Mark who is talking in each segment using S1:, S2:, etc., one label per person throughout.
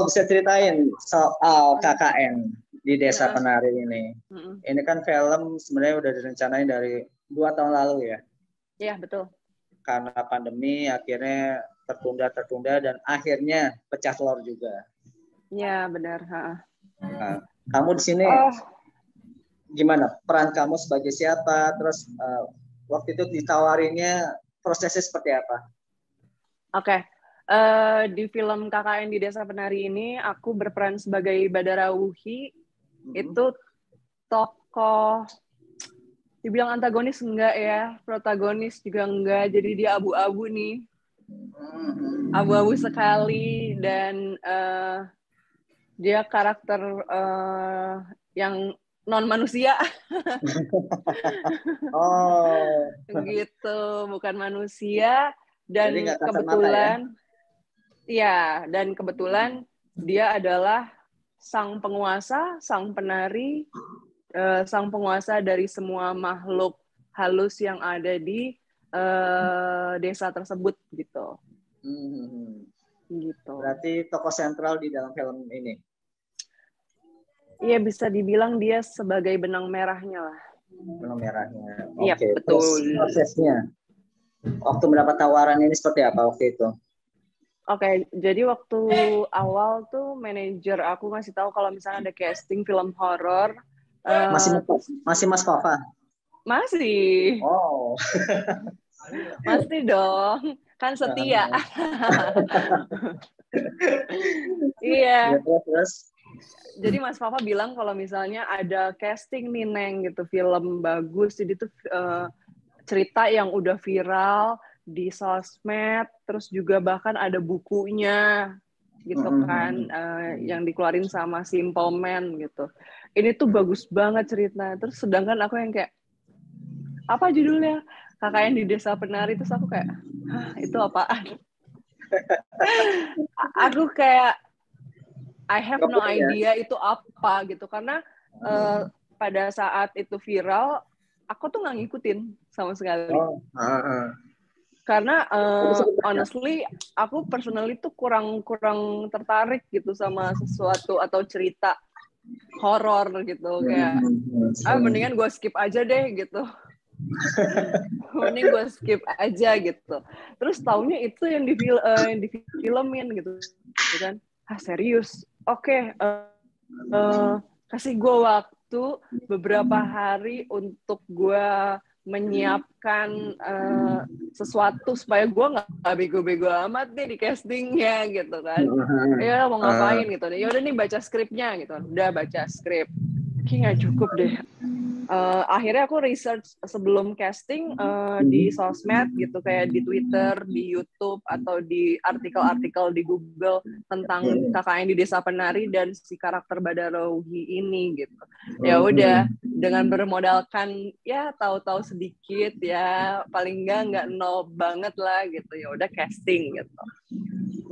S1: bisa ceritain soal KKN di Desa
S2: Ya.
S1: Penari ini. Ini kan film sebenarnya udah direncanain dari 2 tahun lalu ya.
S2: Iya, betul.
S1: Karena pandemi akhirnya tertunda dan akhirnya pecah telur juga.
S2: Iya, benar.
S1: Nah, kamu di sini gimana? Peran kamu sebagai siapa? Terus waktu itu ditawarinnya prosesnya seperti apa?
S2: Oke. Di film KKN di Desa Penari ini aku berperan sebagai Badara Wuhi. Itu tokoh dibilang antagonis enggak ya, protagonis juga enggak, jadi dia abu-abu nih. Abu-abu sekali dan dia karakter yang non manusia.
S1: Oh.
S2: Gitu, bukan manusia. Dan
S1: Jadi nggak kasat
S2: kebetulan
S1: mata,
S2: ya, dan kebetulan dia adalah sang penguasa, sang penari, sang penguasa dari semua makhluk halus yang ada di desa tersebut gitu. Gitu.
S1: Berarti tokoh sentral di dalam film ini.
S2: Iya, bisa dibilang dia sebagai benang merahnya lah.
S1: Benang merahnya.
S2: Iya,
S1: Oke.
S2: betul.
S1: Terus prosesnya. Waktu mendapat tawaran ini seperti apa waktu itu?
S2: Oke, jadi waktu awal tuh manajer aku ngasih tahu kalau misalnya ada casting film horor.
S1: Masih Mas Fafa?
S2: Masih.
S1: Oh.
S2: Masih dong. Kan setia. Iya.
S1: Terus.
S2: Jadi Mas Fafa bilang kalau misalnya ada casting nih Neng gitu, film bagus, jadi tuh cerita yang udah viral di sosmed, terus juga bahkan ada bukunya gitu kan, yang dikeluarin sama Simple Man gitu. Ini tuh bagus banget cerita. Terus sedangkan aku yang kayak, apa judulnya? KKN di Desa Penari. Terus aku kayak, hah, itu apaan? Aku kayak, I have no idea itu apa gitu. Karena pada saat itu viral, aku tuh nggak ngikutin sama sekali. Karena honestly, aku personally tuh kurang tertarik gitu sama sesuatu atau cerita horor gitu. Kayak, mendingan gue skip aja deh gitu. Mending gue skip aja gitu. Terus taunya itu yang difilmin gitu kan. Serius? Oke, kasih gue waktu beberapa hari untuk gue menyiapkan sesuatu supaya gue nggak bego-bego amat nih di castingnya gitu kan. Ya mau ngapain gitu. Ya udah nih baca skripnya gitu. Udah baca skrip. Kayaknya nggak cukup deh. Akhirnya aku research sebelum casting di sosmed gitu, kayak di Twitter, di YouTube, atau di artikel-artikel di Google tentang KKN di Desa Penari dan si karakter Badara Wuhi ini gitu. Ya udah, dengan bermodalkan ya tahu-tahu sedikit ya, paling nggak nol banget lah gitu. Ya udah casting gitu.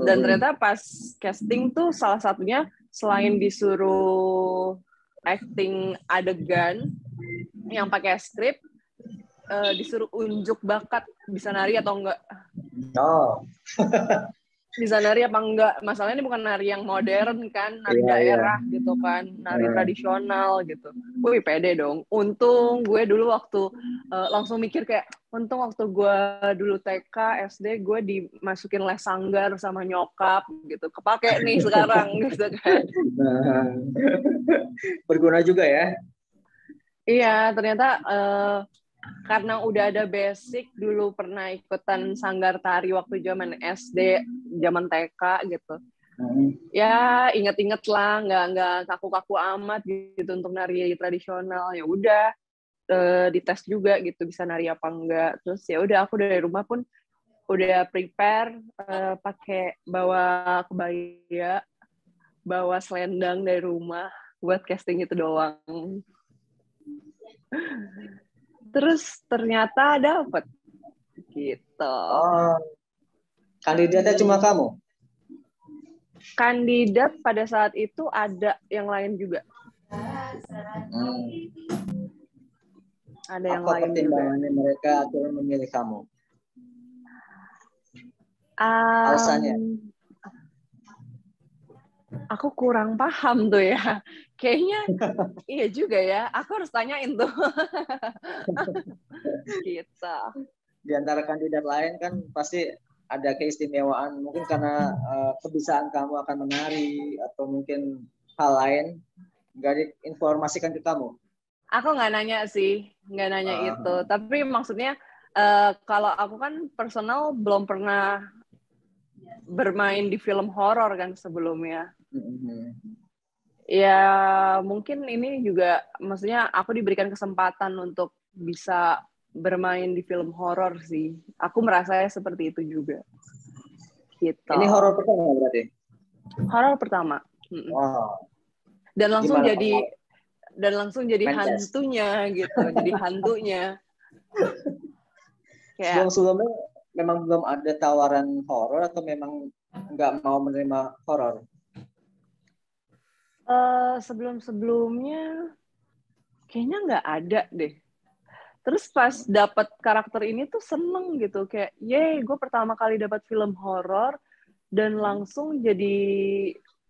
S2: Dan ternyata pas casting tuh salah satunya selain disuruh acting adegan yang pakai skrip, disuruh unjuk bakat bisa nari atau enggak. Bisa nari apa enggak. Masalahnya ini bukan nari yang modern kan, nari daerah gitu kan, nari tradisional gitu. Wih, pede dong. Untung gue dulu waktu langsung mikir kayak, untung waktu gue dulu TK, SD, gue dimasukin les sanggar sama nyokap gitu. Kepake nih sekarang gitu kan.
S1: Berguna juga ya.
S2: Iya, ternyata karena udah ada basic, dulu pernah ikutan sanggar tari waktu zaman SD, zaman TK gitu. Ya inget-inget lah, nggak kaku-kaku amat gitu untuk nari tradisional. Ya udah dites juga gitu bisa nari apa enggak. Terus ya udah aku dari rumah pun udah prepare, pakai bawa kebaya, bawa selendang dari rumah buat casting itu doang. Terus ternyata dapet gitu.
S1: Kandidatnya cuma kamu?
S2: Kandidat pada saat itu ada yang lain juga. Ada yang
S1: apa
S2: lain
S1: pertimbangannya
S2: juga.
S1: Mereka akhirnya memilih kamu? Alasannya?
S2: Aku kurang paham tuh ya. Kayaknya iya juga ya. Aku harus tanyain tuh. Gitu.
S1: Di antara kandidat lain kan pasti ada keistimewaan. Mungkin karena kebiasaan kamu akan menari atau mungkin hal lain nggak diinformasikan ke kamu.
S2: Aku nggak nanya sih, nggak nanya itu. Tapi maksudnya kalau aku kan personal belum pernah bermain di film horor kan sebelumnya. Ya mungkin ini juga, maksudnya aku diberikan kesempatan untuk bisa bermain di film horor sih. Aku merasanya seperti itu juga. Gitu.
S1: Ini horor pertama berarti?
S2: Horor pertama.
S1: Wow.
S2: Dan langsung
S1: Gimana
S2: jadi
S1: Manchester.
S2: hantunya gitu, jadi hantunya. Kayak
S1: Sebelum-sebelumnya memang belum ada tawaran horor atau memang nggak mau menerima horor?
S2: sebelum-sebelumnya kayaknya nggak ada deh. Terus pas dapat karakter ini tuh seneng gitu, kayak yeay, gue pertama kali dapat film horor dan langsung jadi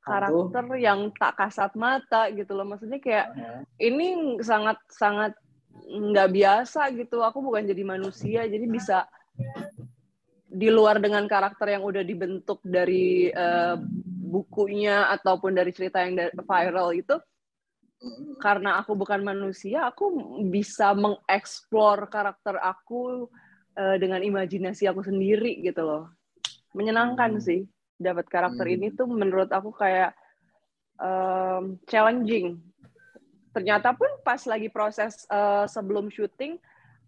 S2: karakter yang tak kasat mata gitu loh. Maksudnya kayak ini sangat nggak biasa gitu. Aku bukan jadi manusia, jadi bisa di luar dengan karakter yang udah dibentuk dari bukunya ataupun dari cerita yang viral itu. Karena aku bukan manusia, aku bisa mengeksplor karakter aku dengan imajinasi aku sendiri gitu loh. Menyenangkan sih. Dapat karakter ini tuh menurut aku kayak challenging. Ternyata pun pas lagi proses sebelum syuting,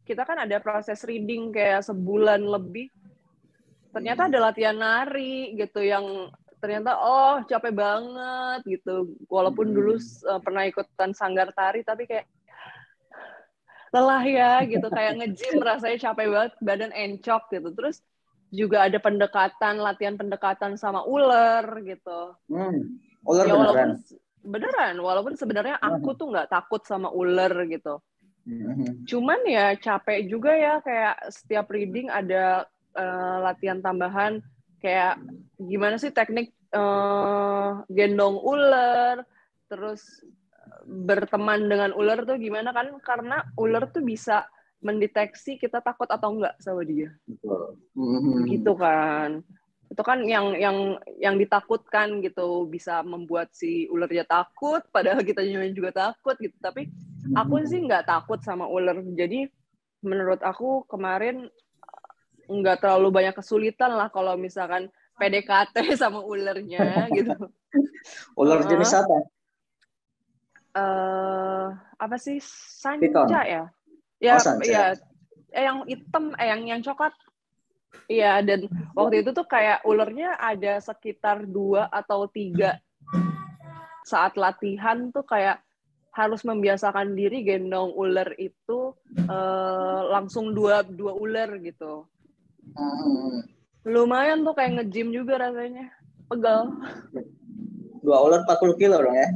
S2: kita kan ada proses reading kayak sebulan lebih. Ternyata ada latihan nari gitu yang ternyata capek banget gitu. Walaupun dulu pernah ikutan sanggar tari, tapi kayak lelah ya gitu, kayak nge-gym rasanya capek banget, badan encok gitu. Terus juga ada latihan pendekatan sama ular gitu.
S1: Ular
S2: ya
S1: beneran?
S2: walaupun sebenarnya aku tuh nggak takut sama ular gitu. Cuman ya capek juga ya, kayak setiap reading ada latihan tambahan kayak gimana sih teknik gendong ular, terus berteman dengan ular tuh gimana kan, karena ular tuh bisa mendeteksi kita takut atau enggak sama dia. Gitu kan. Itu kan yang ditakutkan gitu, bisa membuat si ularnya takut padahal kita juga takut gitu. Tapi aku sih nggak takut sama ular. Jadi menurut aku kemarin nggak terlalu banyak kesulitan lah kalau misalkan PDKT sama ularnya gitu.
S1: Ular jenis apa?
S2: Apa sih, Sanca ya? Ya, yang hitam, yang coklat. Iya, dan waktu itu tuh kayak ularnya ada sekitar 2 atau 3. Saat latihan tuh kayak harus membiasakan diri gendong ular itu langsung dua ular gitu. Lumayan tuh kayak nge-gym juga rasanya. Pegal.
S1: 2 ular 40 kilo dong ya?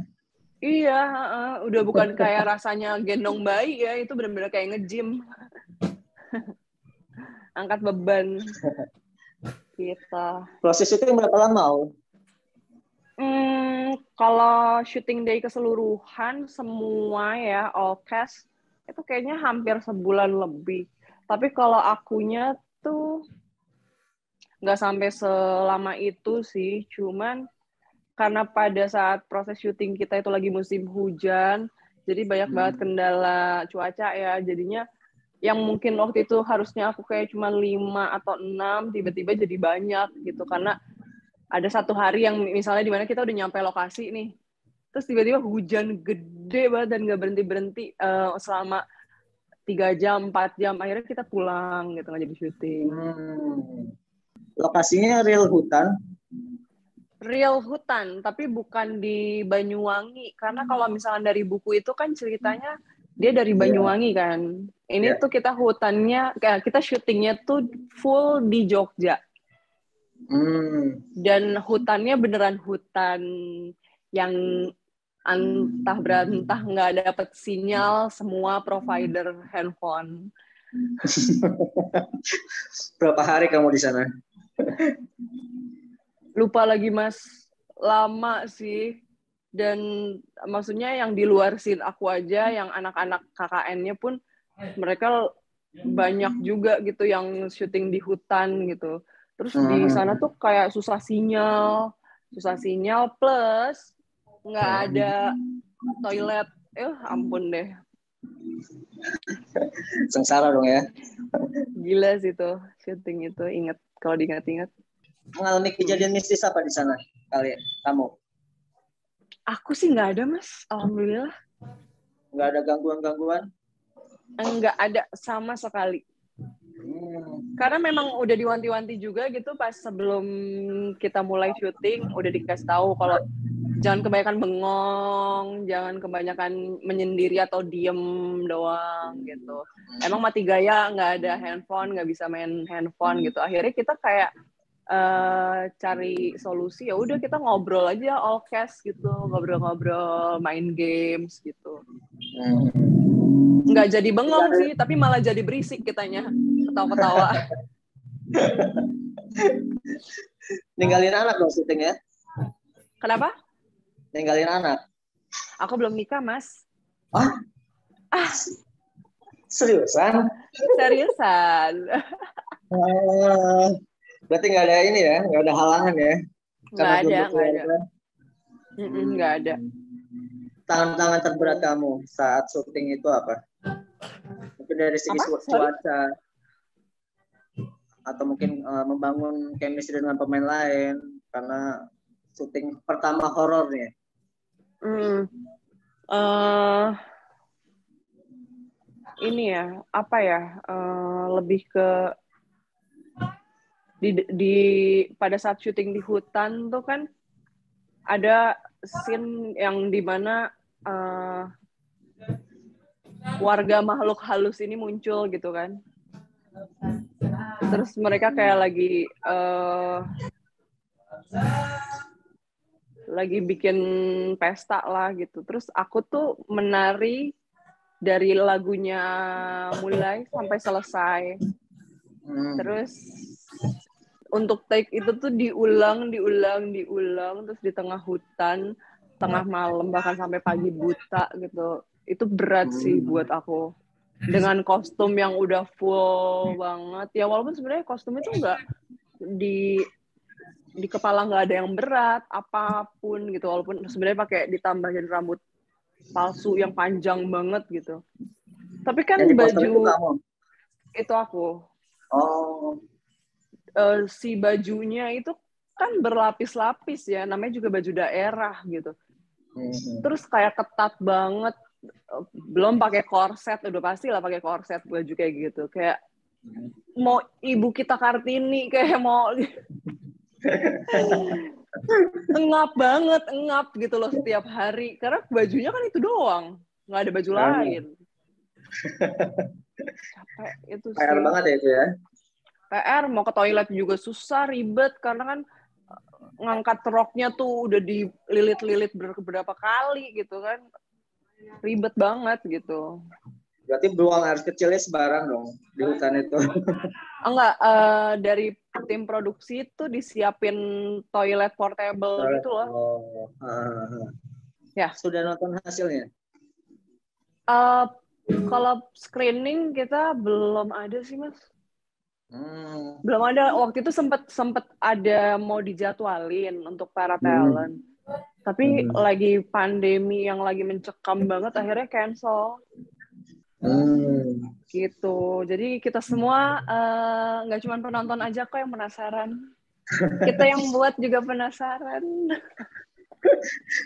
S2: Iya, udah bukan kayak rasanya gendong bayi ya, itu benar-benar kayak nge-gym. Angkat beban. Gitu.
S1: Proses itu berapa lama?
S2: Kalau shooting day keseluruhan semua ya, all cast, itu kayaknya hampir sebulan lebih. Tapi kalau akunya tuh nggak sampai selama itu sih, cuman karena pada saat proses syuting kita itu lagi musim hujan, jadi banyak banget kendala cuaca ya, jadinya yang mungkin waktu itu harusnya aku kayak cuma 5 atau 6, tiba-tiba jadi banyak gitu, karena ada satu hari yang misalnya di mana kita udah nyampe lokasi nih, terus tiba-tiba hujan gede banget dan nggak berhenti-berhenti selama 3 jam, 4 jam, akhirnya kita pulang gitu, nggak jadi syuting.
S1: Lokasinya real hutan?
S2: Real hutan, tapi bukan di Banyuwangi. Karena kalau misalnya dari buku itu kan ceritanya dia dari Banyuwangi kan. Ini tuh kita hutannya, kita syutingnya tuh full di Jogja. Dan hutannya beneran hutan yang entah berantah nggak dapet sinyal semua provider handphone.
S1: Berapa hari kamu di sana?
S2: Lupa lagi Mas, lama sih. Dan maksudnya yang di luar scene aku aja, yang anak-anak KKN-nya pun mereka banyak juga gitu yang syuting di hutan gitu. Terus di sana tuh kayak susah sinyal plus nggak ada toilet. Ampun deh.
S1: Sengsara dong ya.
S2: Gila sih tuh syuting itu, kalau diingat-ingat.
S1: Mengalami kejadian mistis apa di sana kamu?
S2: Aku sih nggak ada, Mas. Alhamdulillah.
S1: Nggak ada gangguan-gangguan?
S2: Nggak ada sama sekali. Karena memang udah diwanti-wanti juga gitu pas sebelum kita mulai syuting, udah dikasih tahu kalau jangan kebanyakan bengong, jangan kebanyakan menyendiri atau diem doang gitu. Emang mati gaya, nggak ada handphone, nggak bisa main handphone gitu. Akhirnya kita kayak cari solusi, ya udah kita ngobrol aja all cast gitu, ngobrol-ngobrol, main games gitu. Nggak jadi bengong sih, tapi malah jadi berisik kitanya, ketawa-ketawa.
S1: Ninggalin anak dong syuting ya?
S2: Kenapa?
S1: Ninggalin anak.
S2: Aku belum nikah, Mas.
S1: Seriusan?
S2: Seriusan.
S1: Berarti nggak ada ini ya, nggak ada halangan ya?
S2: Nggak ada.
S1: Tantangan terberat kamu saat syuting itu apa? Mungkin dari segi cuaca, atau mungkin membangun chemistry dengan pemain lain, karena syuting pertama horor nih.
S2: Ini ya, apa ya? Lebih ke pada saat syuting di hutan tuh kan ada scene yang dimana warga makhluk halus ini muncul gitu kan. Terus mereka kayak lagi bikin pesta lah gitu. Terus aku tuh menari dari lagunya mulai sampai selesai. Terus untuk take itu tuh diulang terus di tengah hutan, tengah malam, bahkan sampai pagi buta gitu. Itu berat sih buat aku. Dengan kostum yang udah full banget. Ya walaupun sebenarnya kostum itu nggak di kepala nggak ada yang berat, apapun gitu. Walaupun sebenarnya pakai ditambahin rambut palsu yang panjang banget gitu. Tapi kan baju itu aku. Si bajunya itu kan berlapis-lapis ya, namanya juga baju daerah gitu. Terus kayak ketat banget, belum pakai korset, udah pasti lah pakai korset baju kayak gitu. Kayak mau ibu kita Kartini, kayak mau engap gitu loh setiap hari. Karena bajunya kan itu doang, nggak ada baju lain. Capek itu sih.
S1: PR banget ya itu ya.
S2: PR, mau ke toilet juga susah, ribet, karena kan ngangkat roknya tuh udah dililit-lilit beberapa kali gitu kan. Ribet banget gitu.
S1: Berarti buang air kecilnya sebarang dong di hutan itu.
S2: Enggak, dari tim produksi itu disiapin toilet portable gitu loh. Ya.
S1: Sudah nonton hasilnya?
S2: Kalau screening kita belum ada sih, Mas. Belum ada. Waktu itu sempet ada mau dijadwalin untuk para talent. Tapi lagi pandemi yang lagi mencekam banget, akhirnya cancel. Gitu. Jadi kita semua nggak cuma penonton aja kok yang penasaran. Kita yang buat juga penasaran.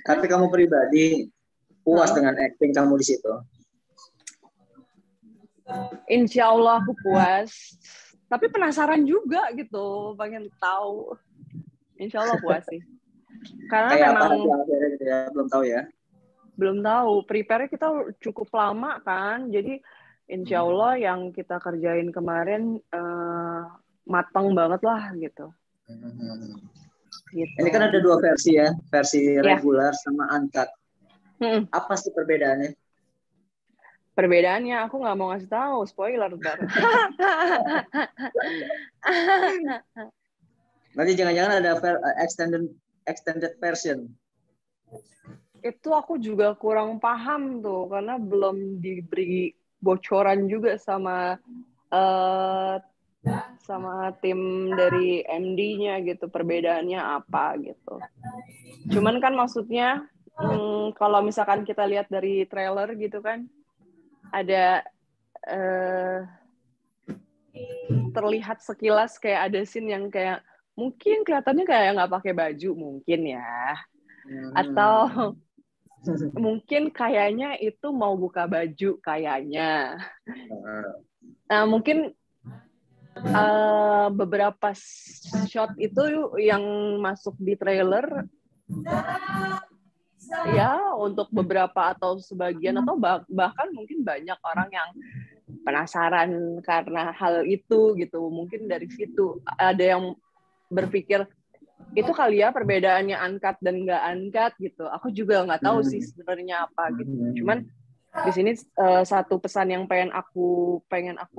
S1: Tapi kamu pribadi puas dengan acting kamu di situ?
S2: Insya Allah aku puas. Tapi penasaran juga gitu, pengen tahu. Insya Allah puas sih. Karena
S1: kayak
S2: memang
S1: gitu ya, belum tahu ya.
S2: Belum tahu. Prepare-nya kita cukup lama kan. Jadi insya Allah yang kita kerjain kemarin matang banget lah gitu.
S1: Ini kan ada 2 versi ya, versi regular sama uncut. Apa sih perbedaannya?
S2: Perbedaannya aku nggak mau ngasih tahu, spoiler ntar.
S1: Nanti jangan-jangan ada extended extended version?
S2: Itu aku juga kurang paham tuh karena belum diberi bocoran juga sama tim dari MD-nya gitu, perbedaannya apa gitu. Cuman kan maksudnya kalau misalkan kita lihat dari trailer gitu kan, ada terlihat sekilas kayak ada scene yang kayak mungkin kelihatannya kayak nggak pakai baju mungkin ya, atau mungkin kayaknya itu mau buka baju kayaknya. Nah mungkin beberapa shot itu yang masuk di trailer ya untuk beberapa atau sebagian atau bahkan mungkin banyak orang yang penasaran karena hal itu gitu. Mungkin dari situ ada yang berpikir itu kali ya perbedaannya uncut dan nggak uncut gitu. Aku juga nggak tahu sih sebenarnya apa gitu. Cuman di sini satu pesan yang pengen aku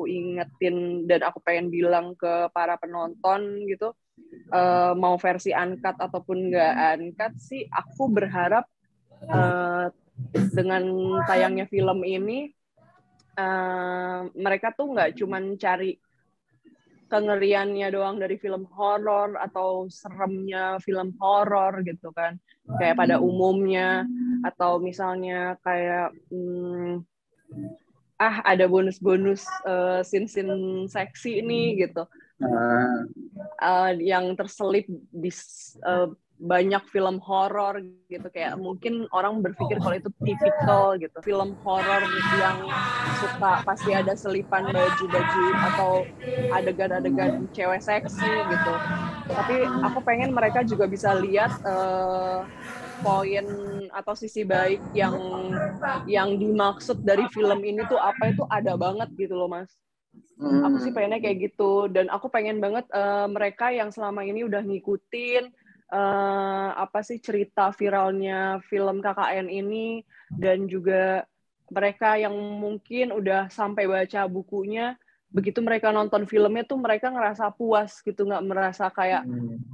S2: ingetin dan aku pengen bilang ke para penonton gitu, mau versi uncut ataupun nggak uncut sih, aku berharap dengan tayangnya film ini mereka tuh nggak cuman cari kengeriannya doang dari film horor atau seremnya film horor gitu kan, kayak pada umumnya, atau misalnya kayak ada bonus-bonus scene-scene seksi nih gitu, yang terselip di banyak film horor gitu. Kayak mungkin orang berpikir kalau itu tipikal gitu film horor yang suka pasti ada selipan baju-baju atau adegan-adegan cewek seksi gitu. Tapi aku pengen mereka juga bisa lihat poin atau sisi baik yang dimaksud dari film ini tuh apa, itu ada banget gitu loh Mas. Aku sih pengennya kayak gitu, dan aku pengen banget mereka yang selama ini udah ngikutin cerita viralnya film KKN ini, dan juga mereka yang mungkin udah sampai baca bukunya, begitu mereka nonton filmnya tuh mereka ngerasa puas gitu, nggak merasa kayak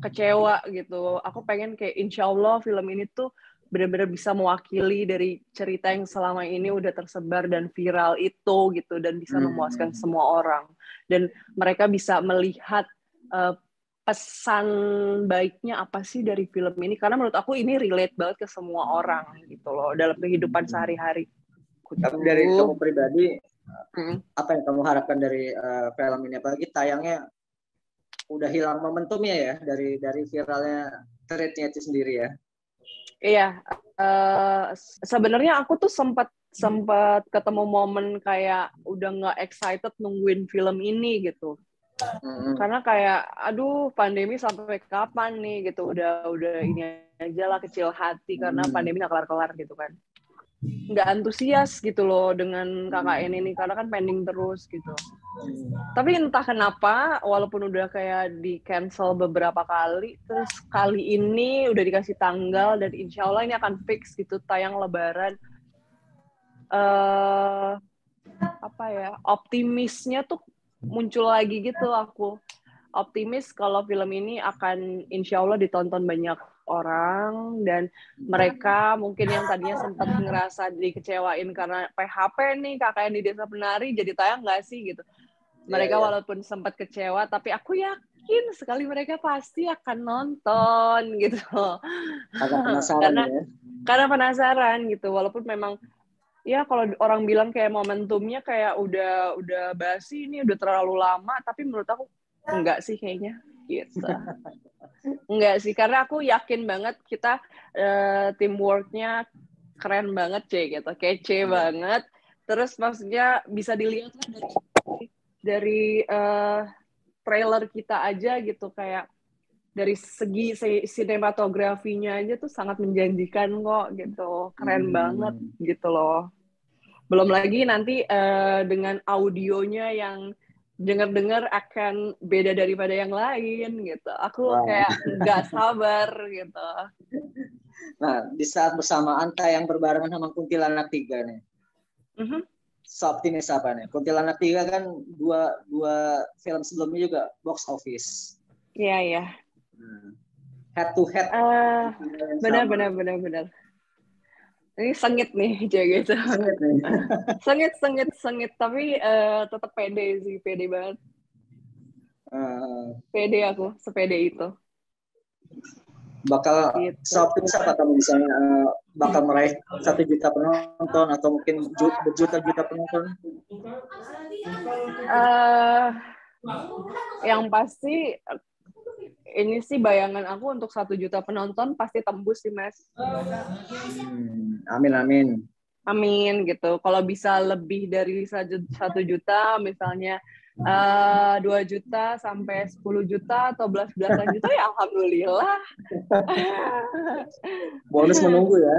S2: kecewa gitu. Aku pengen kayak insya Allah film ini tuh benar-benar bisa mewakili dari cerita yang selama ini udah tersebar dan viral itu gitu, dan bisa memuaskan semua orang, dan mereka bisa melihat pesan baiknya apa sih dari film ini, karena menurut aku ini relate banget ke semua orang gitu loh dalam kehidupan sehari-hari.
S1: Tapi dari kamu pribadi, apa yang kamu harapkan dari film ini? Apalagi tayangnya udah hilang momentumnya ya dari viralnya thread-nya itu sendiri ya.
S2: Iya, sebenarnya aku tuh sempat ketemu momen kayak udah nggak excited nungguin film ini gitu. Karena kayak aduh pandemi sampai kapan nih gitu, udah ini aja lah, kecil hati karena pandemi nggak kelar-kelar gitu kan. Nggak antusias gitu loh dengan KKN ini karena kan pending terus gitu. Tapi entah kenapa walaupun udah kayak di cancel beberapa kali, terus kali ini udah dikasih tanggal dan insya Allah ini akan fix gitu tayang Lebaran. Optimisnya tuh muncul lagi gitu. Aku optimis kalau film ini akan insya Allah ditonton banyak orang, dan mereka mungkin yang tadinya sempat ngerasa dikecewain karena PHP nih KKN di Desa Penari jadi tayang nggak sih gitu. Mereka walaupun sempat kecewa, tapi aku yakin sekali mereka pasti akan nonton gitu. Karena penasaran gitu, walaupun memang ya kalau orang bilang kayak momentumnya kayak udah basi, ini udah terlalu lama, tapi menurut aku enggak sih kayaknya gitu. Enggak sih, karena aku yakin banget kita teamworknya keren banget gitu, kece banget. Terus maksudnya bisa dilihat dari trailer kita aja gitu, kayak dari segi sinematografinya aja tuh sangat menjanjikan kok gitu, keren banget gitu loh. Belum lagi nanti dengan audionya yang dengar-dengar akan beda daripada yang lain gitu. Aku kayak nggak sabar gitu.
S1: Nah, di saat bersamaan tayang berbarengan sama Kuntilanak 3 nih. Optimis apa nih? Kuntilanak 3 kan dua film sebelumnya juga box office.
S2: Iya.
S1: head to head.
S2: Benar. Ini sengit nih, gitu. Sengit. Tapi tetap pede sih, pede banget. Pede aku, sepede itu.
S1: Bakal seoptimis apa kamu misalnya bakal meraih 1 juta penonton atau mungkin berjuta-juta penonton?
S2: Yang pasti ini sih bayangan aku untuk 1 juta penonton pasti tembus sih, Mas. Amin gitu. Kalau bisa lebih dari 1 juta, misalnya 2 juta sampai 10 juta atau belasan juta, ya alhamdulillah.
S1: Bonus menunggu ya.